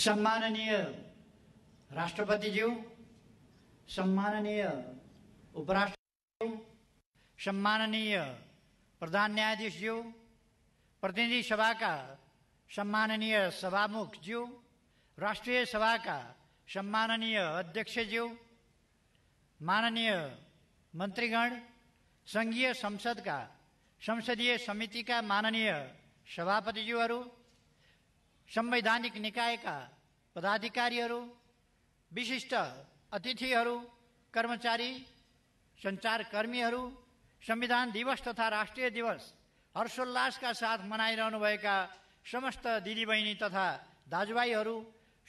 सम्माननीय राष्ट्रपतिज्यू, सम्माननीय उपराष्ट्रपतिज्यू, सम्माननीय प्रधान न्यायाधीशज्यू, प्रतिनिधि सभा का सम्माननीय सभामुखज्यू, राष्ट्रीय सभा का सम्माननीय अध्यक्षज्यू, माननीय मंत्रीगण, संघीय संसद का संसदीय समिति का माननीय सभापतिज्यूहरू, संवैधानिक निकाय का पदाधिकारीहरू, विशिष्ट अतिथिहरू, कर्मचारी, संचारकर्मीहरू, संविधान दिवस तथा राष्ट्रिय दिवस हर्षोल्लास का साथ मनाइरहनु भएका समस्त दिदीबहिनी तथा दाजुभाइहरू,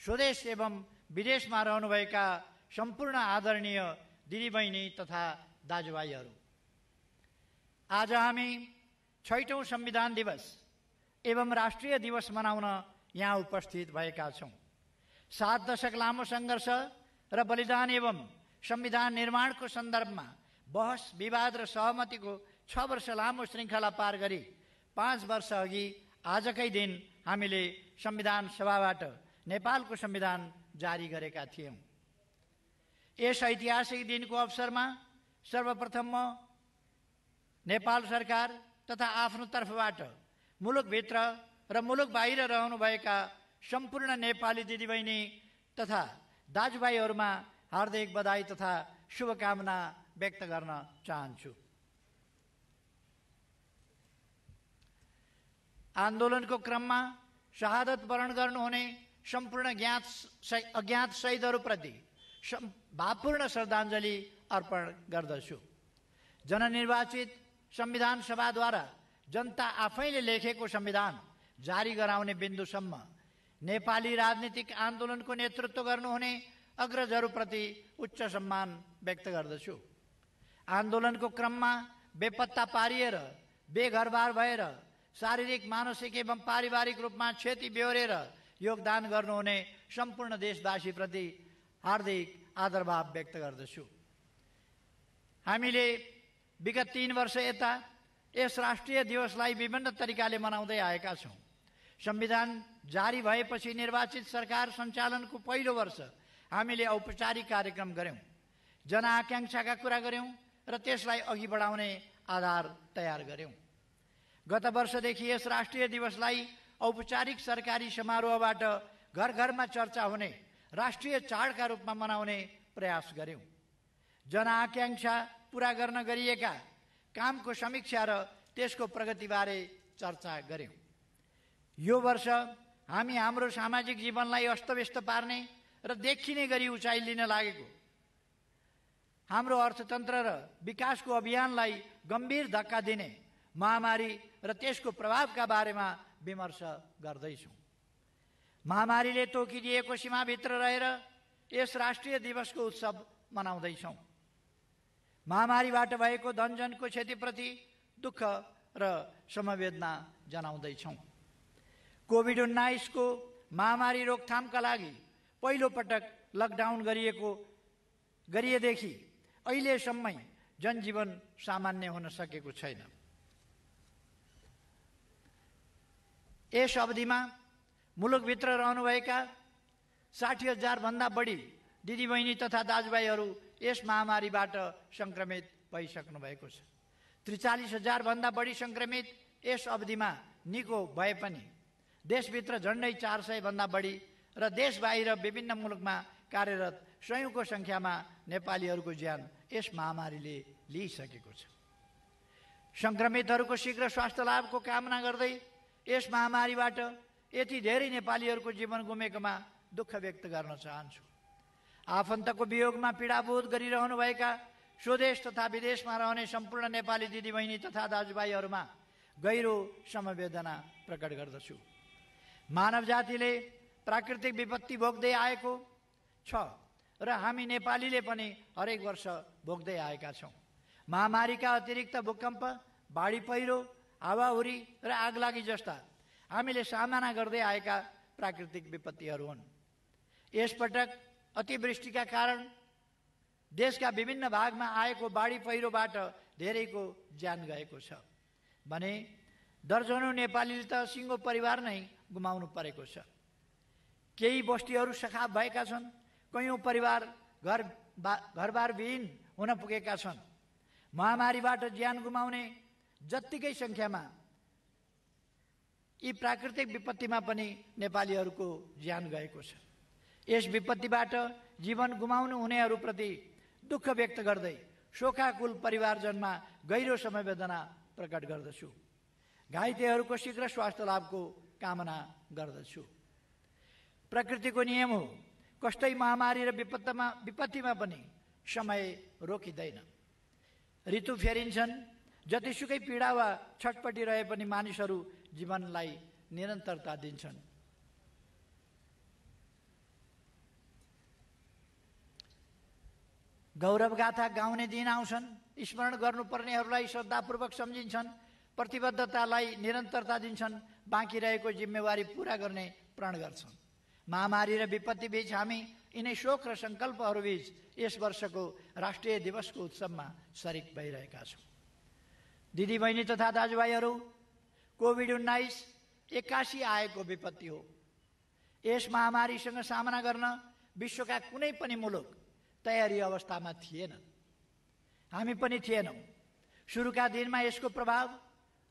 स्वदेश एवं विदेशमा रहनुभएका सम्पूर्ण आदरणीय दिदीबहिनी तथा दाजुभाइहरू, आज हामी 6औं संविधान दिवस एवं राष्ट्रिय दिवस मनाउन यहाँ उपस्थित भएका छौं। 7 दशक लामो संघर्ष र बलिदान एवं संविधान निर्माणको सन्दर्भमा बहस, विवाद र सहमतिको 6 वर्ष लामो श्रृङ्खला पार गरी 5 वर्ष अघि आजकै दिन हामीले संविधान सभाबाट नेपालको संविधान जारी गरेका थियौं। यस ऐतिहासिक दिनको अवसरमा सर्वप्रथम म नेपाल सरकार तथा आफ्नो तर्फबाट मुलुकभित्र र मुलुक बाहिर रहनुभएका सम्पूर्ण नेपाली दिदीबहिनी तथा दाजुभाइहरूमा हार्दिक बधाई तथा शुभकामना व्यक्त गर्न चाहन्छु। आन्दोलनको क्रममा शहादत वरण गर्नुहुने सम्पूर्ण अज्ञात शहीदहरूप्रति भावपूर्ण श्रद्धाञ्जली अर्पण गर्दछु। जननिर्वाचित संविधान सभाद्वारा जनता आफैले लेखेको संविधान जारी गराउने बिन्दुसम्म नेपाली राजनीतिक आन्दोलनको नेतृत्व गर्नुहुने अग्रजहरूप्रति उच्च सम्मान व्यक्त गर्दछु। आन्दोलनको क्रममा बेपत्ता पारिएर, बेघरबार भएर, शारीरिक, मानसिक एवं पारिवारिक रूपमा क्षति बेहोरेर योगदान गर्नुहुने सम्पूर्ण देशवासीप्रति हार्दिक आदरभाव व्यक्त गर्दछु। हामीले विगत 3 वर्ष यता यस राष्ट्रिय दिवसलाई विभिन्न तरिकाले मनाउँदै आएका छौं। संविधान जारी भएपछि निर्वाचित सरकार सञ्चालनको पहिलो वर्ष हामीले औपचारिक कार्यक्रम गर्यौं, जनआकांक्षाका कुरा गर्यौं र त्यसलाई अघि बढाउने आधार तयार गर्यौं। गत वर्षदेखि यस राष्ट्रिय दिवसलाई औपचारिक सरकारी समारोहबाट घर घरमा चर्चा हुने राष्ट्रिय चाडका रूपमा मनाउने प्रयास गर्यौं। जनआकांक्षा पूरा गर्न गरिएका कामको समीक्षा र त्यसको प्रगतिबारे चर्चा गर्यौं। यो वर्ष हामी हाम्रो सामाजिक जीवनलाई अस्तव्यस्त पार्ने र देखिने गरी उचाइ लिन लागेको हाम्रो अर्थतन्त्र र विकासको अभियानलाई गम्भीर धक्का दिने महामारी र त्यसको प्रभावका बारेमा विमर्श गर्दैछौँ। महामारीले तोकिदिएको सीमाभित्र रहेर यस राष्ट्रिय दिवसको उत्सव मनाउँदैछौँ। महामारीबाट भएको धनजनको क्षतिप्रति दुःख र समवेदना जनाउँदैछौँ। कोभिड-19 को महामारी रोकथामका लागि पहिलो पटक लकडाउन गरिएदेखि अहिलेसम्मै जनजीवन सामान्य हुन सकेको छैन। यस अवधिमा मुलुकभित्र रहनुभएका 60,000 भन्दा बढी दिदीबहिनी तथा दाजुभाइहरू यस महामारीबाट संक्रमित भइसक्नु भएको छ। 43,000 भन्दा बढी संक्रमित यस अवधिमा निको भए पनि देशभित्र झन्डै 400 भन्दा बढी र देश बाहिर विभिन्न मुलुकमा कार्यरत सयौंको संख्यामा नेपालीहरूको ज्यान यस महामारीले लिइसकेको छ। संक्रमितहरूको शीघ्र स्वास्थ्य लाभको कामना गर्दै यस महामारीबाट यति धेरै नेपालीहरूको जीवन गुमेकोमा दुःख व्यक्त गर्न चाहन्छु। आफन्तको वियोगमा पीडाबोध गरिरहनुभएका स्वदेश तथा विदेशमा रहने सम्पूर्ण नेपाली दिदीबहिनी तथा दाजुभाइहरूमा गहिरो समवेदना प्रकट गर्दछु। मानव जातिले प्राकृतिक विपत्ति भोग्दै आएको छ र हामी नेपालीले पनि हरेक वर्ष भोग्दै आएका छौँ। महामारीका अतिरिक्त भूकम्प, बाढी पहिरो, हावाहुरी र आगलागी जस्ता हामीले सामना गर्दै आएका प्राकृतिक विपत्तिहरू हुन्। यसपटक अतिवृष्टिका कारण देशका विभिन्न भागमा आएको बाढी पहिरोबाट धेरैको ज्यान गएको छ भने दर्जनौं नेपालीले त सिङ्गो परिवार नै गुमाउनु परेको छ। केही बस्तीहरू सखाप भएका छन्, कयौं परिवार घरबार विहीन हुन पुगेका छन्। महामारीबाट ज्यान गुमाउने जत्तिकै संख्यामा यी प्राकृतिक विपत्तिमा पनि नेपालीहरूको ज्यान गएको छ। यस विपत्तिबाट जीवन गुमाउनु हुनेहरूप्रति दुःख व्यक्त गर्दै शोकाकुल परिवारजनमा गहिरो समवेदना प्रकट गर्दछु। घाइतेहरूको शीघ्र स्वास्थ्य लाभको कामना गर्दछु। प्रकृतिको नियम हो, कष्टै महामारी र विपत्तिमा पनि समय रोकिँदैन। ऋतु फेरिन्छन्, जतिसुकै पीडा वा छटपटी रहे पनि मानिसहरू जीवनलाई निरन्तरता दिन्छन्। गौरवगाथा गाउने दिन आउँछन्, स्मरण गर्नुपर्नेहरूलाई श्रद्धापूर्वक सम्झिन्छन्, प्रतिबद्धतालाई निरन्तरता दिन्छन्, बाँकी रहेको जिम्मेवारी पूरा गर्ने प्रण गर्छन्। महामारी र विपत्ति बीच हामी यिनै शोक र सङ्कल्पहरूबीच यस वर्षको राष्ट्रिय दिवसको उत्सवमा सरिक भइरहेका छौँ। दिदीबहिनी तथा दाजुभाइहरू, कोभिड-19 एक्कासी आएको विपत्ति हो। यस महामारीसँग सामना गर्न विश्वका कुनै पनि मुलुक तयारी अवस्थामा थिएन, हामी पनि थिएनौँ। सुरुका दिनमा यसको प्रभाव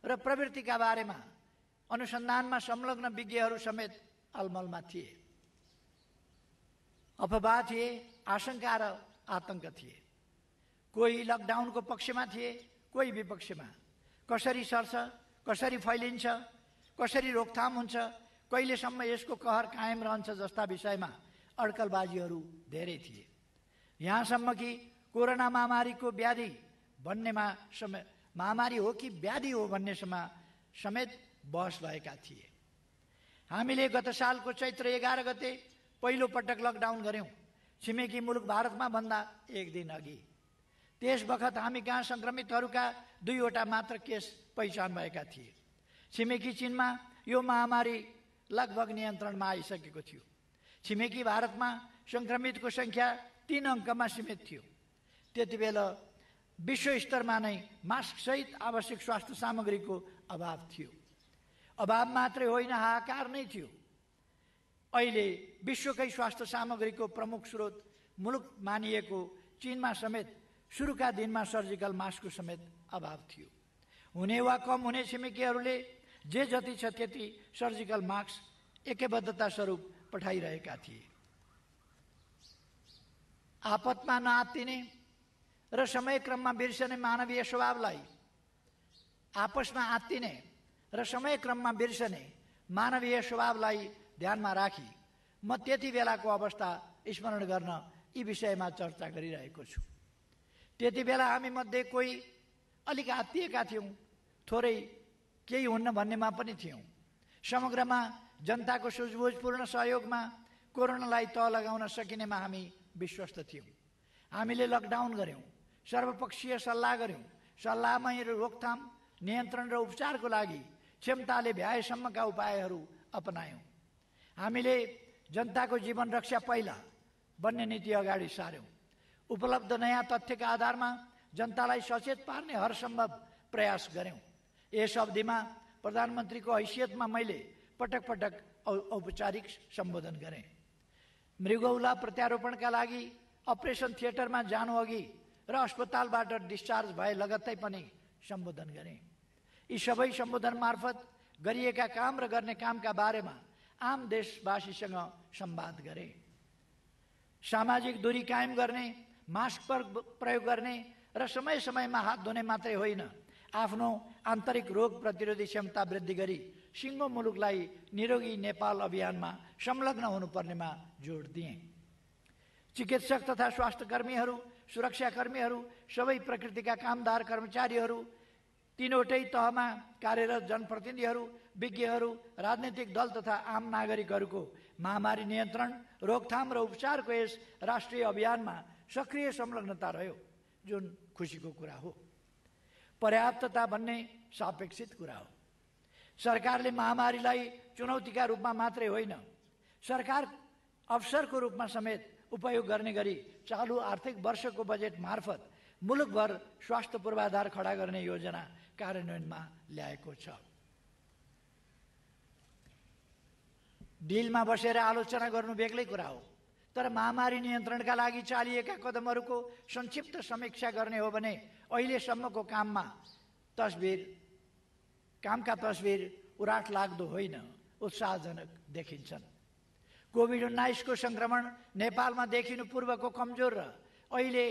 र प्रवृत्तिका बारेमा अनुसन्धानमा संलग्न विज्ञहरू समेत अलमलमा थिए। अफवाह थिए, आशंका र आतंक थिए। कोही लकडाउनको पक्षमा थिए, कोही विपक्षमा। कसरी सर्छ, कसरी फैलिन्छ, कसरी रोकथाम हुन्छ, कहिलेसम्म यसको कहर कायम रहन्छ जस्ता विषयमा अड्कलबाजीहरू धेरै थिए। यहाँसम्म कि कोरोना महामारीको व्याधि भन्नेमा महामारी हो कि व्याधि हो भन्नेसम्म समेत बहस भएका थिए। हामीले गत सालको चैत्र 11 गते पहिलो पटक लकडाउन गर्यौं, छिमेकी मुलुक भारतमा भन्दा एक दिन अघि। त्यस बखत हामी कहाँ संक्रमितहरूका 2वटा मात्र केस पहिचान भएका थिए। छिमेकी चीनमा यो महामारी लगभग नियन्त्रणमा आइसकेको थियो। छिमेकी भारतमा संक्रमितको संख्या 3 अङ्कमा सीमित थियो। त्यतिबेला विश्व स्तरमा नै मास्क सहित आवश्यक स्वास्थ्य सामग्रीको अभाव थियो। अभाव मात्रै होइन, हाहाकार नै थियो। अहिले विश्वकै स्वास्थ्य सामग्रीको प्रमुख स्रोत मुलुक मानिएको चीनमा समेत सुरुका दिनमा सर्जिकल मास्कको समेत अभाव थियो। हुने वा कम हुने छिमेकीहरूले जे जति छ त्यति सर्जिकल मास्क एकबद्धता स्वरूप पठाइरहेका थिए। आपतमा नआत्तिने र समयक्रममा बिर्सने मानवीय स्वभावलाई आपसमा आत्तिने र समयक्रममा बिर्सने मानवीय स्वभावलाई ध्यानमा राखी म त्यति बेलाको अवस्था स्मरण गर्न यी विषयमा चर्चा गरिरहेको छु। त्यति बेला हामी मध्ये कोही अलिक आत्तिएका थियौँ, थोरै केही हुन्न भन्नेमा पनि थियौँ। समग्रमा जनताको सुझबुझपूर्ण सहयोगमा कोरोनालाई तह लगाउन सकिनेमा हामी विश्वस्त थियौँ। हामीले लकडाउन गर्यौँ, सर्वपक्षीय सल्लाह गर्यौँ, सल्लाहमै रोकथाम, नियन्त्रण र उपचारको लागि क्षमताले भ्याएसम्मका उपायहरू अपनायौँ। हामीले जनताको जीवन रक्षा पहिला भन्ने नीति अगाडि सार्यौँ। उपलब्ध नयाँ तथ्यका आधारमा जनतालाई सचेत पार्ने हरसम्भव प्रयास गर्यौँ। यस अवधिमा प्रधानमन्त्रीको हैसियतमा मैले पटक पटक औपचारिक सम्बोधन गरेँ। मृगौला प्रत्यारोपणका लागि अपरेसन थिएटरमा जानुअघि र अस्पतालबाट डिस्चार्ज भए लगत्तै पनि सम्बोधन गरेँ। यी सबै सम्बोधन मार्फत गरिएका काम र गर्ने कामका बारेमा आम देशवासीसँग संवाद गरेँ। सामाजिक दूरी कायम गर्ने, मास्क प्रयोग गर्ने र समय समयमा हात धुने मात्रै होइन, आफ्नो आन्तरिक रोग प्रतिरोधी क्षमता वृद्धि गरी सिङ्गो मुलुकलाई निरोगी नेपाल अभियानमा संलग्न हुनुपर्नेमा जोड दिएँ। चिकित्सक तथा स्वास्थ्यकर्मीहरू, सुरक्षाकर्मीहरू, सबै प्रकृतिका कामदार कर्मचारीहरू, तीनवटै तहमा कार्यरत जनप्रतिनिधिहरू, विज्ञहरू, राजनीतिक दल तथा आम नागरिकहरूको महामारी नियन्त्रण, रोकथाम र उपचारको यस राष्ट्रिय अभियानमा सक्रिय संलग्नता रह्यो, जुन खुसीको कुरा हो। पर्याप्तता भन्ने सापेक्षित कुरा हो। सरकारले महामारीलाई चुनौतीका रूपमा मात्रै होइन, सरकार अवसरको रूपमा समेत उपयोग गर्ने गरी चालु आर्थिक वर्षको बजेट मार्फत मुलुकभर स्वास्थ्य पूर्वाधार खडा गर्ने योजना कार्यान्वयनमा ल्याएको छ। डिलमा बसेर आलोचना गर्नु बेग्लै कुरा हो, तर महामारी नियन्त्रणका लागि चालिएका कदमहरूको संक्षिप्त समीक्षा गर्ने हो भने अहिलेसम्मको कामका तस्बिर उराट लाग्दो होइन, उत्साहजनक देखिन्छन्। कोभिड-19 को संक्रमण नेपालमा देखिनु पूर्वको कमजोर र अहिले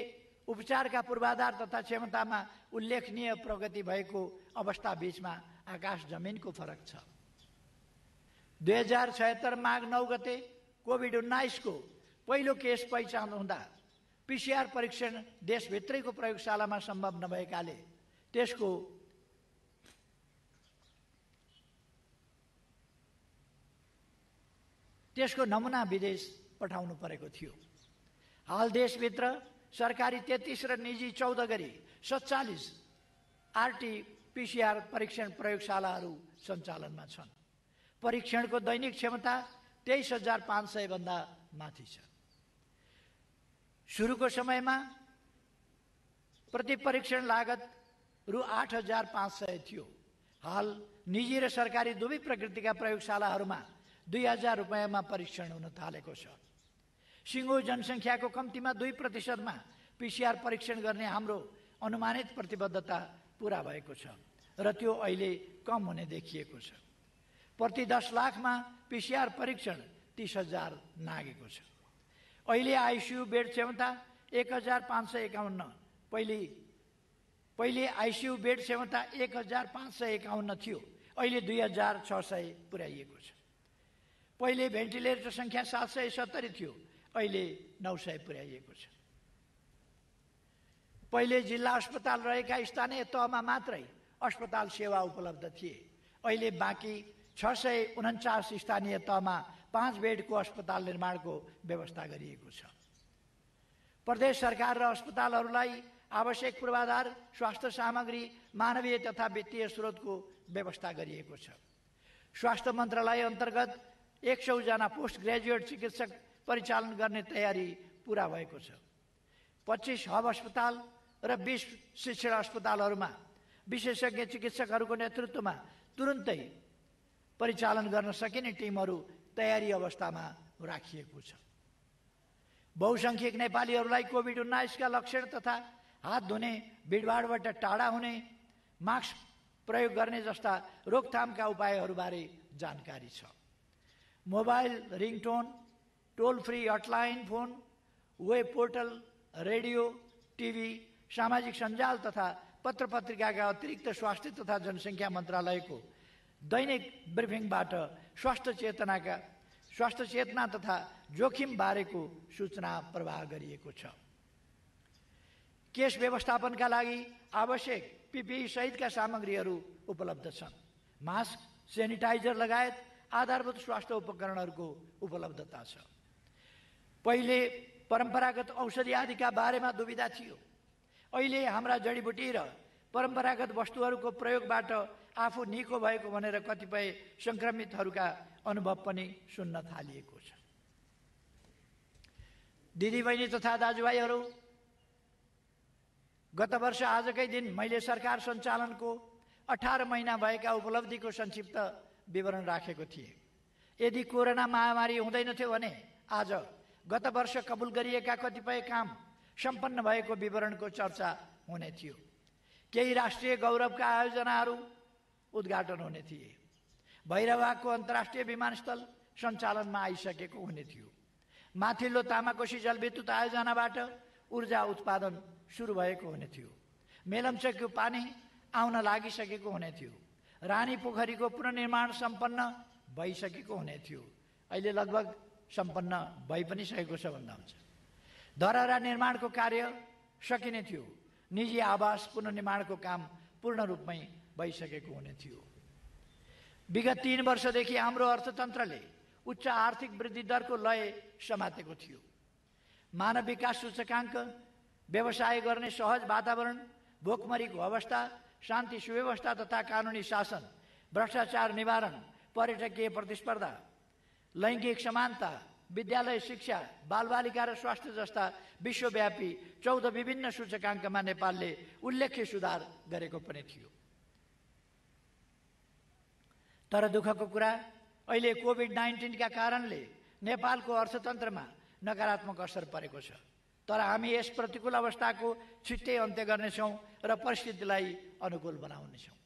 उपचारका पूर्वाधार तथा क्षमतामा उल्लेखनीय प्रगति भएको अवस्था बीचमा आकाश जमिनको फरक छ। 2076 माघ 9 गते कोभिड-19 को पहिलो केस पहिचान हुँदा पीसीआर परीक्षण देशभित्रैको प्रयोगशालामा सम्भव नभएकाले त्यसको नमुना विदेश पठाउनु परेको थियो। हाल देशभित्र सरकारी 33 र निजी 14 गरी 47 आरटी-पीसीआर परीक्षण प्रयोगशालाहरू सञ्चालनमा छन्। परीक्षणको दैनिक क्षमता 23,500 भन्दा माथि छ। सुरुको समयमा प्रति परीक्षण लागत रु 8,500 थियो। हाल निजी र सरकारी दुवै प्रकृतिका प्रयोगशालाहरूमा 2,000 रुपैयाँमा परीक्षण हुन थालेको छ। सिङ्गो जनसङ्ख्याको कम्तीमा 2% मा पीसीआर परीक्षण गर्ने हाम्रो अनुमानित प्रतिबद्धता पूरा भएको छ र त्यो अहिले कम हुने देखिएको छ। प्रति 10 लाखमा पीसीआर परीक्षण 30,000 नागेको छ। अहिले आइसियु बेड क्षमता 1,551, पहिले आइसियु बेड क्षमता 1,551 थियो, अहिले 2,600 पुर्याइएको छ। पहिले भेन्टिलेटर संख्या 770 थियो, अहिले 900 पुर्याइएको छ। पहिले जिल्ला अस्पताल रहेका स्थानीय तहमा मात्रै अस्पताल सेवा उपलब्ध थिए, अहिले बाँकी 649 स्थानीय तहमा 5 बेडको अस्पताल निर्माणको व्यवस्था गरिएको छ। प्रदेश सरकार र अस्पतालहरूलाई आवश्यक पूर्वाधार, स्वास्थ्य सामग्री, मानवीय तथा वित्तीय स्रोतको व्यवस्था गरिएको छ। स्वास्थ्य मन्त्रालय अन्तर्गत 100 जना पोस्ट ग्रेजुएट चिकित्सक परिचालन गर्ने तयारी पूरा भएको छ। 25 हब अस्पताल र 20 शिक्षण अस्पतालहरूमा विशेषज्ञ चिकित्सकहरूको नेतृत्वमा तुरुन्तै परिचालन गर्न सकिने टिमहरू तयारी अवस्थामा राखिएको छ। बहुसंख्यक नेपालीहरूलाई कोभिड-19 का लक्षण तथा हात धुने, भिडभाडबाट टाढा हुने, मास्क प्रयोग गर्ने जस्ता रोकथामका उपायहरूबारे जानकारी छ। Mobile ringtone, toll free hotline phone, web portal, radio, TV, सामाजिक सञ्जाल तथा पत्र पत्रिकाका अतिरिक्त स्वास्थ्य तथा जनसङ्ख्या मन्त्रालयको दैनिक ब्रिफिङबाट स्वास्थ्य चेतना तथा जोखिम बारेको सूचना प्रवाह गरिएको छ। केस व्यवस्थापनका लागि आवश्यक पीपीई सहितका सामग्रीहरू उपलब्ध छन्। मास्क, सेनिटाइजर लगायत आधारभूत स्वास्थ्य उपकरणहरूको उपलब्धता छ। पहिले परम्परागत औषधि आदिका बारेमा दुविधा थियो, अहिले हाम्रा जडीबुटी र परम्परागत वस्तुहरूको प्रयोगबाट आफू निको भएको भनेर कतिपय संक्रमितहरूका अनुभव पनि सुन्न थालिएको छ। दिदीबहिनी तथा दाजुभाइहरू, गत वर्ष आजकै दिन मैले सरकार सञ्चालनको 18 महिना भएका उपलब्धिको संक्षिप्त विवरण राखेको थिएँ। यदि कोरोना महामारी हुँदैनथ्यो भने आज गत वर्ष कबुल गरिएका कतिपय काम सम्पन्न भएको विवरणको चर्चा हुने थियो। केही राष्ट्रिय गौरवका आयोजनाहरू उद्घाटन हुने थिए। भैरवाको अन्तर्राष्ट्रिय विमानस्थल सञ्चालनमा आइसकेको हुने थियो। माथिल्लो तामाकोशी जलविद्युत आयोजनाबाट ऊर्जा उत्पादन सुरु भएको हुने थियो। मेलम्चकको पानी आउन लागिसकेको हुने थियो। रानी पोखरीको पुनर्निर्माण सम्पन्न भइसकेको हुने थियो, अहिले लगभग सम्पन्न भइ पनि सकेको छ भन्दा हुन्छ। धरहरा निर्माणको कार्य सकिने थियो। निजी आवास पुनर्निर्माणको काम पूर्ण रूपमै भइसकेको हुने थियो। विगत 3 वर्षदेखि हाम्रो अर्थतन्त्रले उच्च आर्थिक वृद्धि दरको लय समातेको थियो। मानव विकास सूचकाङ्क, व्यवसाय गर्ने सहज वातावरण, भोकमरीको अवस्था, शान्ति सुव्यवस्था तथा कानुनी शासन, भ्रष्टाचार निवारण, पर्यटकीय प्रतिस्पर्धा, लैङ्गिक समानता, विद्यालय शिक्षा, बालबालिका र स्वास्थ्य जस्ता विश्वव्यापी 14 विभिन्न सूचकाङ्कमा नेपालले उल्लेख्य सुधार गरेको पनि थियो। तर दुःखको कुरा, अहिले कोभिड-19 का कारणले नेपालको अर्थतन्त्रमा नकारात्मक असर परेको छ, तर हामी यस प्रतिकूल अवस्थाको छिट्टै अन्त्य गर्नेछौँ र परिस्थितिलाई अनुकूल बनाउनेछौँ।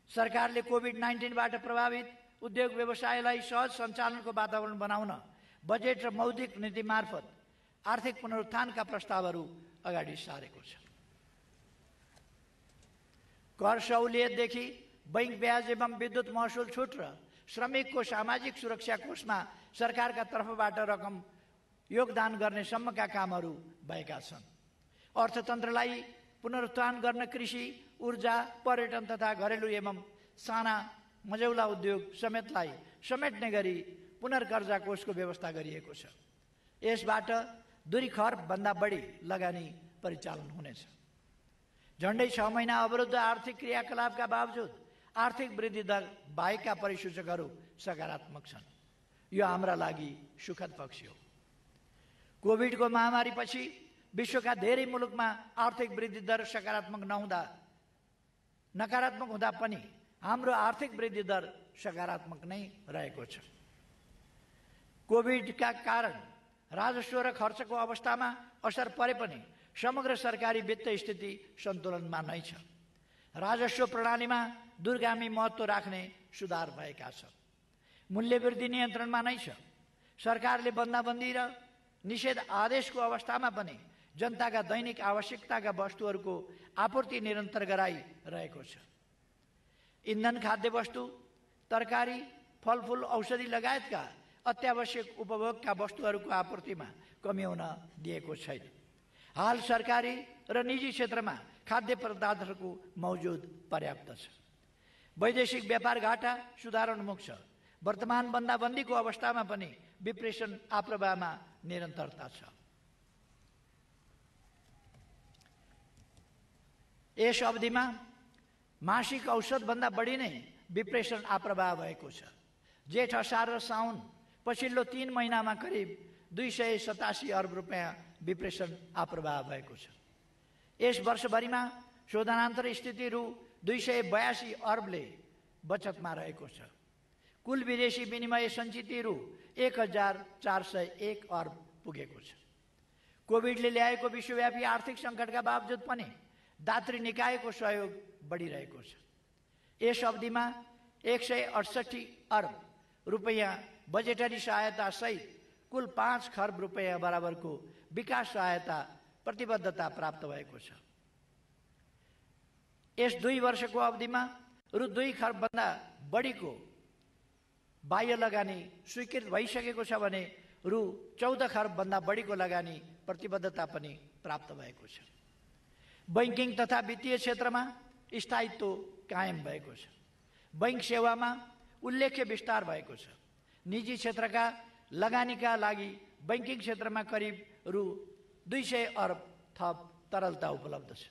सरकारले कोभिड-19 बाट प्रभावित उद्योग व्यवसायलाई सहज सञ्चालनको वातावरण बनाउन बजेट र मौद्रिक नीति मार्फत आर्थिक पुनरुत्थानका प्रस्तावहरू अगाडि सारेको छ। कर सहुलियतदेखि बैंक ब्याज एवं विद्युत महसुल छुट र श्रमिकको सामाजिक सुरक्षा कोषमा सरकारका तर्फबाट रकम योगदान गर्ने सम्मका कामहरू भएका छन्। अर्थतन्त्रलाई पुनरुत्थान गर्न कृषि, ऊर्जा, पर्यटन तथा घरेलु एवं साना मझौला उद्योग समेतलाई समेट्ने गरी पुनर्कर्जा कोषको व्यवस्था गरिएको छ। यसबाट 2 खर्बभन्दा बढी लगानी परिचालन हुनेछ। झन्डै 6 महिना अवरुद्ध आर्थिक क्रियाकलापका बावजुद आर्थिक वृद्धि दर बाहेकका परिसूचकहरू सकारात्मक छन्। यो हाम्रा लागि सुखद पक्ष हो। कोभिडको महामारीपछि विश्वका धेरै मुलुकमा आर्थिक वृद्धि दर नकारात्मक हुँदा पनि हाम्रो आर्थिक वृद्धि दर सकारात्मक नै रहेको छ। कोभिडका कारण राजस्व र खर्चको अवस्थामा असर परे पनि समग्र सरकारी वित्त स्थिति सन्तुलनमा नै छ। राजस्व प्रणालीमा दूरगामी महत्त्व राख्ने सुधार भएका छन्। मूल्यवृद्धि नियन्त्रणमा नै छ। सरकारले बन्दाबन्दी र निषेध आदेशको अवस्थामा पनि जनताका दैनिक आवश्यकताका वस्तुहरूको आपूर्ति निरन्तर गराइरहेको छ। इन्धन, खाद्य वस्तु, तरकारी, फलफुल, औषधि लगायतका अत्यावश्यक उपभोगका वस्तुहरूको आपूर्तिमा कमी हुन दिएको छैन। हाल सरकारी र निजी क्षेत्रमा खाद्य पदार्थहरूको मौजुद पर्याप्त छ। वैदेशिक व्यापार घाटा सुधारोन्मुख छ। वर्तमान बन्दाबन्दीको अवस्थामा पनि विप्रेषण आप्रवाहमा निरन्तरता छ। यस अवधिमा मासिक औसतभन्दा बढी नै विप्रेषण आप्रवाह भएको छ। जेठ, असार र साउन पछिल्लो 3 महिनामा करिब 287 अर्ब रुपियाँ विप्रेषण आप्रवाह भएको छ। यस वर्षभरिमा शोधनान्तर स्थिति रु 282 अर्बले बचतमा रहेको छ। कुल विदेशी विनिमय सञ्चित रु 1401 अर्ब पुगेको छ। कोभिडले ल्याएको विश्वव्यापी आर्थिक सङ्कटका बावजुद पनि दात्री निकायको सहयोग बढिरहेको छ। यस अवधिमा 168 अर्ब रुपियाँ बजेटरी सहायता सहित कुल 5 खर्ब रुपियाँ बराबरको विकास सहायता प्रतिबद्धता प्राप्त भएको छ। यस 2 वर्षको अवधिमा रु 2 खर्बभन्दा बढीको बाह्य लगानी स्वीकृत भइसकेको छ भने रु 14 खर्बभन्दा बढीको लगानी प्रतिबद्धता पनि प्राप्त भएको छ। बैंकिङ तथा वित्तीय क्षेत्रमा स्थायित्व कायम भएको छ। बैंक सेवामा उल्लेख्य विस्तार भएको छ। निजी क्षेत्रका लगानीका लागि बैंकिङ क्षेत्रमा करिब रु 200 अर्ब थप तरलता उपलब्ध छ।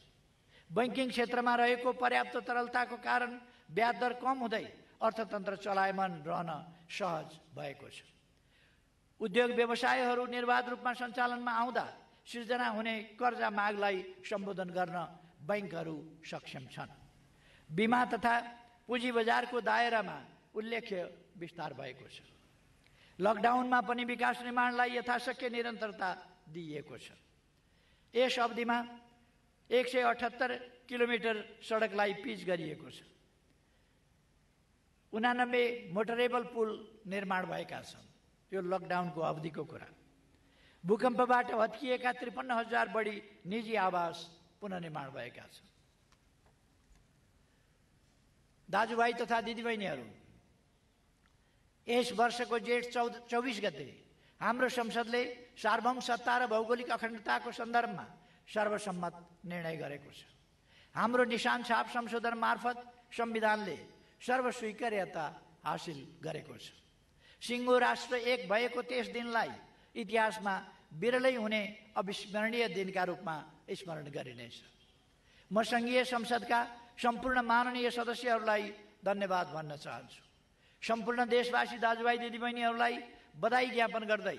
बैंकिङ क्षेत्रमा रहेको पर्याप्त तरलताको कारण ब्याज दर कम हुँदै अर्थतन्त्र चलायमान रहन सहज भएको छ। उद्योग व्यवसायहरू निर्बाध रूपमा सञ्चालनमा आउँदा सिर्जना हुने कर्जा मागलाई सम्बोधन गर्न बैंकहरू सक्षम छन्। बीमा तथा पुँजी बजारको दायरामा उल्लेख्य विस्तार भएको छ। लकडाउनमा पनि विकास निर्माणलाई यथाशक्य निरन्तरता दिइएको छ। यस अवधिमा 178 किलोमिटर सडकलाई पिच गरिएको छ। 89 मोटरेबल पुल निर्माण भएका छन्। यो लकडाउनको अवधिको कुरा। भूकम्पबाट भत्किएका 53,000 बढी निजी आवास पुनर्निर्माण भएका छन्। दाजुभाइ तथा दिदीबहिनीहरू, यस वर्षको जेठ 24 गते हाम्रो संसदले सार्वभौम सत्ता र भौगोलिक अखण्डताको सन्दर्भमा सर्वसम्मत निर्णय गरेको छ। हाम्रो निशान छाप संशोधन मार्फत संविधानले सर्वस्वीकार्यता हासिल गरेको छ। सिङ्गो राष्ट्र एक भएको त्यस दिनलाई इतिहासमा विरलै हुने अविस्मरणीय दिनका रूपमा स्मरण गरिनेछ। म सङ्घीय संसदका सम्पूर्ण माननीय सदस्यहरूलाई धन्यवाद भन्न चाहन्छु। सम्पूर्ण देशवासी दाजुभाइ दिदीबहिनीहरूलाई बधाई ज्ञापन गर्दै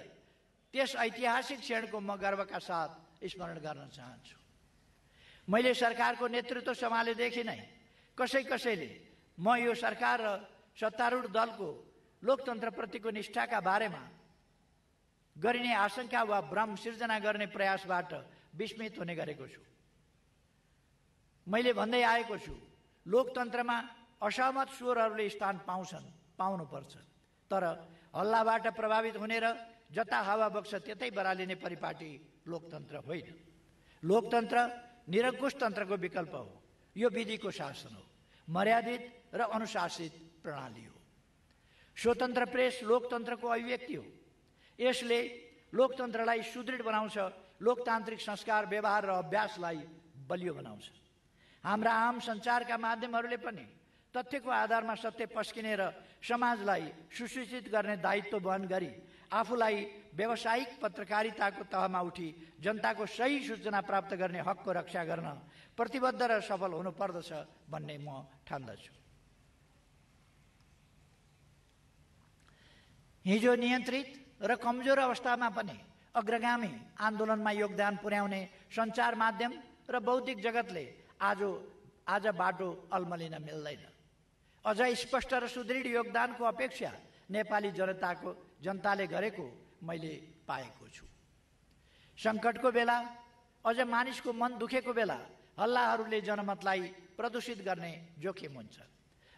त्यस ऐतिहासिक क्षणको म गर्वका साथ स्मरण गर्न चाहन्छु। मैले सरकारको नेतृत्व सम्हालेदेखि नै कसैले म यो सरकार र सत्तारूढ दलको लोकतन्त्रप्रतिको निष्ठाका बारेमा गरिने आशंका वा भ्रम सिर्जना गर्ने प्रयासबाट विस्मित हुने गरेको छु। मैले भन्दै आएको छु, लोकतन्त्रमा असहमत स्वरहरूले स्थान पाउनुपर्छ, तर हल्लाबाट प्रभावित हुने र जता हावा बग्छ त्यतै बरालिने परिपाटी लोकतन्त्र होइन। लोकतन्त्र निरङ्कुश तन्त्रको विकल्प हो। यो विधिको शासन हो, मर्यादित र अनुशासित प्रणाली हो। स्वतन्त्र प्रेस लोकतन्त्रको अभिव्यक्ति हो। यसले लोकतन्त्रलाई सुदृढ बनाउँछ, लोकतान्त्रिक संस्कार, व्यवहार र अभ्यासलाई बलियो बनाउँछ। हाम्रा आम सञ्चारका माध्यमहरूले पनि तथ्यको आधारमा सत्य पस्किने र समाजलाई सुसूचित गर्ने दायित्व वहन गरी आफूलाई व्यावसायिक पत्रकारिताको तहमा उठी जनताको सही सूचना प्राप्त गर्ने हकको रक्षा गर्न प्रतिबद्ध र सफल हुनुपर्दछ भन्ने म ठान्दछु। हिजो नियन्त्रित र कमजोर अवस्थामा पनि अग्रगामी आन्दोलनमा योगदान पुर्याउने सञ्चार माध्यम र बौद्धिक जगतले आज बाटो अल्मलिन मिल्दैन। अझ स्पष्ट र सुदृढ योगदानको अपेक्षा नेपाली जनताले गरेको मैले पाएको छु। सङ्कटको बेला, अझ मानिसको मन दुखेको बेला हल्लाहरूले जनमतलाई प्रदूषित गर्ने जोखिम हुन्छ।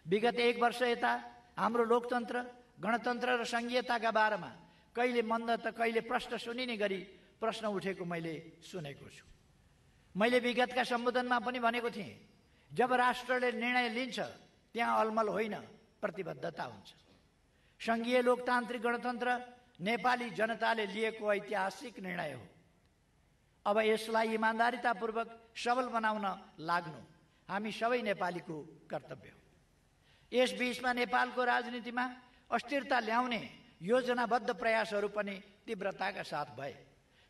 विगत 1 वर्ष यता हाम्रो लोकतन्त्र, गणतन्त्र र सङ्घीयताका बारेमा कहिले मन्द त कहिले प्रश्न सुनिने गरी प्रश्न उठेको मैले सुनेको छु। मैले विगतका सम्बोधनमा पनि भनेको थिएँ, जब राष्ट्रले निर्णय लिन्छ त्यहाँ अलमल होइन, प्रतिबद्धता हुन्छ। सङ्घीय लोकतान्त्रिक गणतन्त्र नेपाली जनताले लिएको ऐतिहासिक निर्णय हो। अब यसलाई इमान्दारितापूर्वक सबल बनाउन लाग्नु हामी सबै नेपालीको कर्तव्य हो। यस बीचमा नेपालको राजनीतिमा अस्थिरता ल्याउने योजनाबद्ध प्रयासहरू पनि तीव्रताका साथ भए।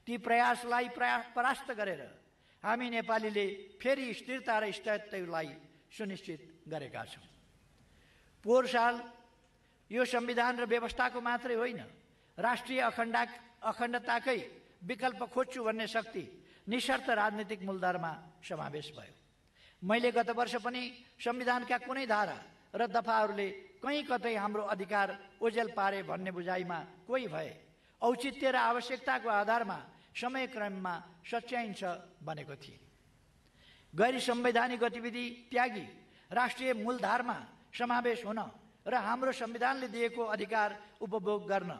ती प्रयासलाई परास्त गरेर हामी नेपालीले फेरि स्थिरता र स्थायित्वलाई सुनिश्चित गरेका छौँ। पोहोर साल यो संविधान र व्यवस्थाको मात्रै होइन, राष्ट्रिय अखण्डताकै विकल्प खोज्छु भन्ने शक्ति निशर्त राजनीतिक मूलधारमा समावेश भयो। मैले गत वर्ष पनि संविधानका कुनै धारा र दफाहरूले कहीँ कतै हाम्रो अधिकार ओझेल पारे भन्ने बुझाइमा कोही भए औचित्य र आवश्यकताको आधारमा समयक्रममा सच्याइन्छ भनेको थिए। गैर संवैधानिक गतिविधि त्यागी राष्ट्रिय मूलधारमा समावेश हुन र हाम्रो संविधानले दिएको अधिकार उपभोग गर्न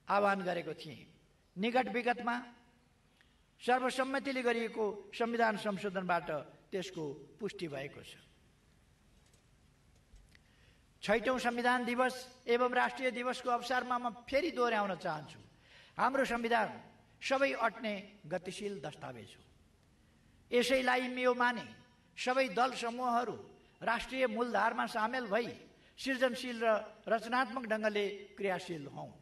आह्वान गरेको थिएँ। निकट विगतमा सर्वसम्मतिले गरिएको संविधान संशोधनबाट त्यसको पुष्टि भएको छ। 6औं संविधान दिवस एवं राष्ट्रिय दिवसको अवसरमा म फेरि दोहोऱ्याउन चाहन्छु, हाम्रो संविधान सबै अट्ने गतिशील दस्तावेज हो। यसैलाई यो माने सबै दल समूहहरू राष्ट्रिय मूलधारमा सामेल भई सृजनशील र रचनात्मक ढङ्गले क्रियाशील हौँ।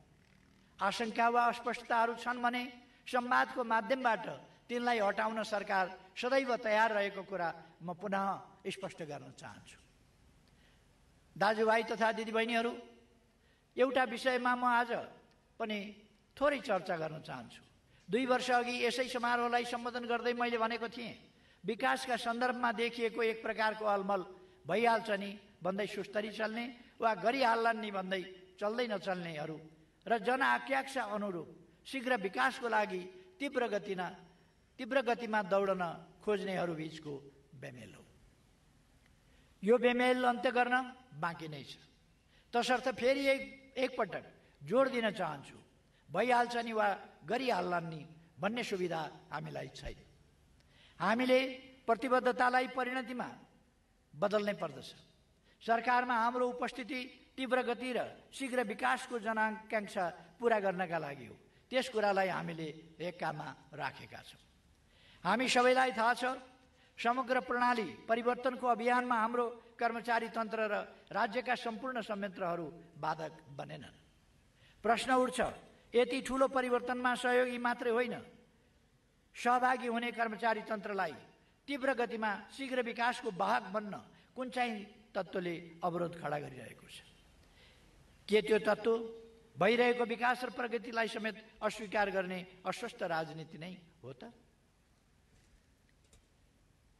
आशंका वा अस्पष्टताहरू छन् भने संवादको माध्यमबाट तिनलाई हटाउन सरकार सदैव तयार रहेको कुरा म पुनः स्पष्ट गर्न चाहन्छु। दाजुभाइ तथा दिदीबहिनीहरू, एउटा विषयमा म आज पनि थोरै चर्चा गर्न चाहन्छु। 2 वर्ष अघि यसै समारोहलाई सम्बोधन गर्दै मैले भनेको थिएँ, विकासका सन्दर्भमा देखिएको एक प्रकारको अलमल भइहाल्छ नि भन्दै सुस्तरी चल्ने वा गरिहाल्लान् नि भन्दै चल्दै नचल्नेहरू र जनआकाङ्क्षा अनुरूप शीघ्र विकासको लागि तीव्र गतिमा दौडन खोज्नेहरू बीचको बेमेल हो। यो बेमेल अन्त्य गर्न बाँकी नै छ। तसर्थ फेरि एकपटक जोड दिन चाहन्छु, भइहाल्छ नि वा गरिहाल्लान् नि भन्ने सुविधा हामीलाई छैन। हामीले प्रतिबद्धतालाई परिणतिमा बदल्नै पर्दछ। सरकारमा हाम्रो उपस्थिति तीव्र गति र शीघ्र विकासको जनआकाङ्क्षा पूरा गर्नका लागि हो। त्यस कुरालाई हामीले हेक्कामा राखेका छौँ। हामी सबैलाई थाहा छ, समग्र प्रणाली परिवर्तनको अभियानमा हाम्रो कर्मचारी तन्त्र र राज्यका सम्पूर्ण संयन्त्रहरू बाधक बनेनन्। प्रश्न उठ्छ, यति ठुलो परिवर्तनमा सहयोगी मात्रै होइन, सहभागी हुने कर्मचारी तन्त्रलाई तीव्र गतिमा शीघ्र विकासको वाहक बन्न कुन चाहिँ तत्त्वले अवरोध खडा गरिरहेको छ? के त्यो तत्त्व भइरहेको विकास र प्रगतिलाई समेत अस्वीकार गर्ने अस्वस्थ राजनीति नै हो त?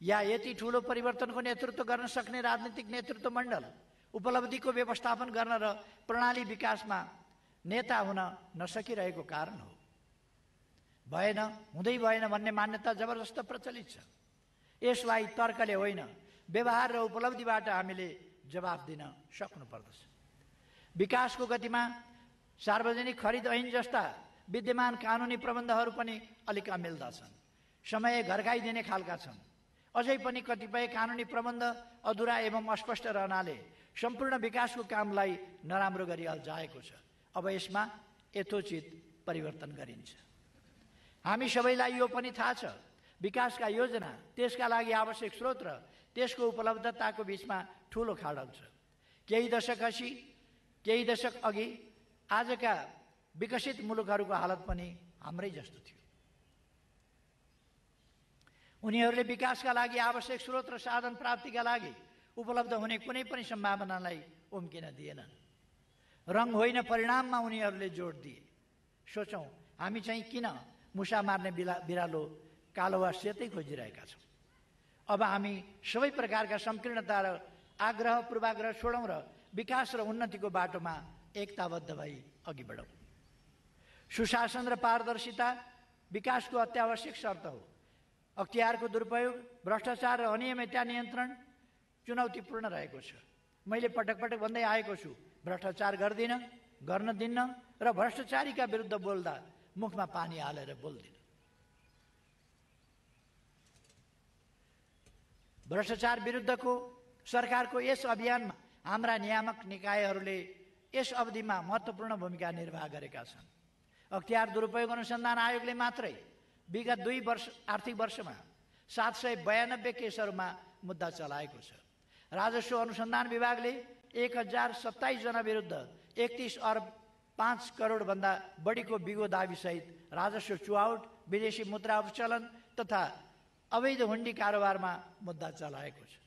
या यति ठुलो परिवर्तनको नेतृत्व गर्न सक्ने राजनीतिक नेतृत्व मण्डल उपलब्धिको व्यवस्थापन गर्न र प्रणाली विकासमा नेता हुन नसकिरहेको कारण हो। भएन, हुँदै भएन भन्ने मान्यता जबरजस्त प्रचलित छ। यसलाई तर्कले होइन, व्यवहार र उपलब्धिबाट हामीले जवाफ दिन सक्नुपर्दछ। विकासको गतिमा सार्वजनिक खरिद ऐन जस्ता विद्यमान कानुनी प्रबन्धहरू पनि अलिक अमिल्दा छन्, समय घर्काइदिने खालका छन्। अझै पनि कतिपय कानुनी प्रबन्ध अधुरा एवं अस्पष्ट रहनाले सम्पूर्ण विकासको कामलाई नराम्रो गरी अल्झाएको छ। अब यसमा यथोचित परिवर्तन गरिन्छ। हामी सबैलाई यो पनि थाहा छ, विकासका योजना, त्यसका लागि आवश्यक स्रोत र त्यसको उपलब्धताको बीचमा ठूलो खाडल छ। केही दशक अघि आजका विकसित मुलुकहरूको हालत पनि हाम्रै जस्तो थियो। उनीहरूले विकासका लागि आवश्यक स्रोत र साधन प्राप्तिका लागि उपलब्ध हुने कुनै पनि सम्भावनालाई उम्किन दिएनन्। रङ होइन, परिणाममा उनीहरूले जोड दिए। सोचौँ, हामी चाहिँ किन मुसा मार्ने बिरालो कालो वा सेतै खोजिरहेका छौँ? अब हामी सबै प्रकारका संकीर्णता र आग्रह पूर्वाग्रह छोडौँ र विकास र उन्नतिको बाटोमा एकताबद्ध भई अघि बढौँ। सुशासन र पारदर्शिता विकासको अत्यावश्यक शर्त हो। अख्तियारको दुरुपयोग, भ्रष्टाचार र अनियमितता नियन्त्रण चुनौतीपूर्ण रहेको छ। मैले पटक पटक भन्दै आएको छु, भ्रष्टाचार गर्न दिन्न र भ्रष्टाचारीका विरुद्ध बोल्दा मुखमा पानी हालेर बोल्दिन। भ्रष्टाचार विरुद्धको सरकारको यस अभियानमा हाम्रा नियामक निकायहरूले यस अवधिमा महत्त्वपूर्ण भूमिका निर्वाह गरेका छन्। अख्तियार दुरुपयोग अनुसन्धान आयोगले मात्रै विगत 2 आर्थिक वर्षमा 792 केसहरूमा मुद्दा चलाएको छ। राजस्व अनुसन्धान विभागले 1027 जना विरुद्ध 31 अर्ब 5 करोडभन्दा बढीको बिगो दाबीसहित राजस्व चुहावट, विदेशी मुद्रा अपचलन तथा अवैध हुन्डी कारोबारमा मुद्दा चलाएको छ।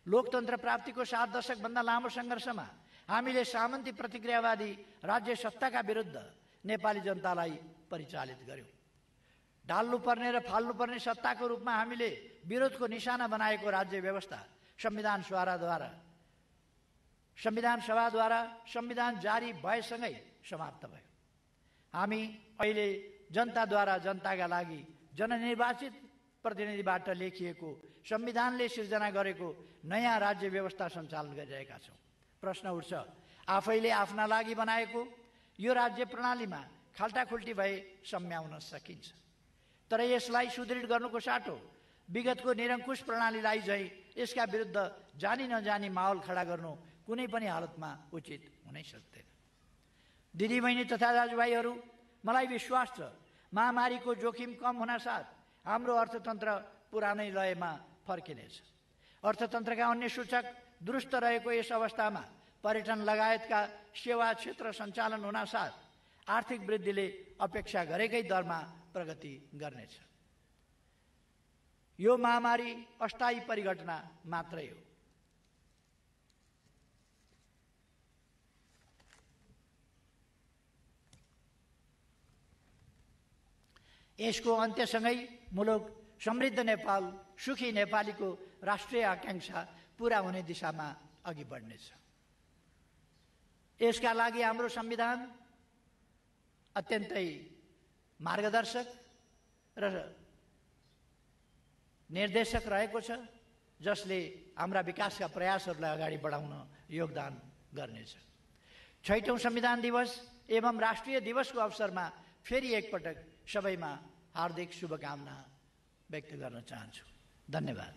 लोकतन्त्र प्राप्तिको 7 दशकभन्दा लामो सङ्घर्षमा हामीले सामन्ती प्रतिक्रियावादी राज्य सत्ताका विरुद्ध नेपाली जनतालाई परिचालित गर्यौँ। ढाल्नुपर्ने र फाल्नुपर्ने सत्ताको रूपमा हामीले विरोधको निशाना बनाएको राज्य व्यवस्था संविधान सभाद्वारा संविधान जारी भएसँगै समाप्त भयो। हामी अहिले जनताद्वारा जनताका लागि जननिर्वाचित प्रतिनिधिबाट लेखिएको संविधानले सिर्जना गरेको नयाँ राज्य व्यवस्था सञ्चालन गरिरहेका छौँ। प्रश्न उठ्छ, आफैले आफ्ना लागि बनाएको यो राज्य प्रणालीमा खाल्टाखुल्टी भए सम्याउन सकिन्छ, तर यसलाई सुदृढ गर्नुको साटो विगतको निरङ्कुश प्रणालीलाई झैँ यसका विरुद्ध जानी नजानी माहौल खडा गर्नु कुनै पनि हालतमा उचित हुनै सक्दैन। दिदीबहिनी तथा दाजुभाइहरू, मलाई विश्वास छ महामारीको जोखिम कम हुनासाथ हाम्रो अर्थतन्त्र पुरानै लयमा फर्किनेछ। अर्थतन्त्रका अन्य सूचक दुरुस्त रहेको यस अवस्थामा पर्यटन लगायतका सेवा क्षेत्र सञ्चालन हुनासाथ आर्थिक वृद्धिले अपेक्षा गरेकै दरमा प्रगति गर्नेछ। यो महामारी अस्थायी परिघटना मात्रै हो। यसको अन्त्यसँगै मुलुक समृद्ध नेपाल, सुखी नेपालीको राष्ट्रिय आकांक्षा पूरा हुने दिशामा अघि बढ्नेछ। यसका लागि हाम्रो संविधान अत्यन्तै मार्गदर्शक र निर्देशक रहेको छ, जसले हाम्रा विकासका प्रयासहरूलाई अगाडि बढाउन योगदान गर्नेछ। 6औं संविधान दिवस एवं राष्ट्रिय दिवसको अवसरमा फेरि एकपटक सबैमा हार्दिक शुभकामना व्यक्त गर्न चाहन्छु। धन्यवाद।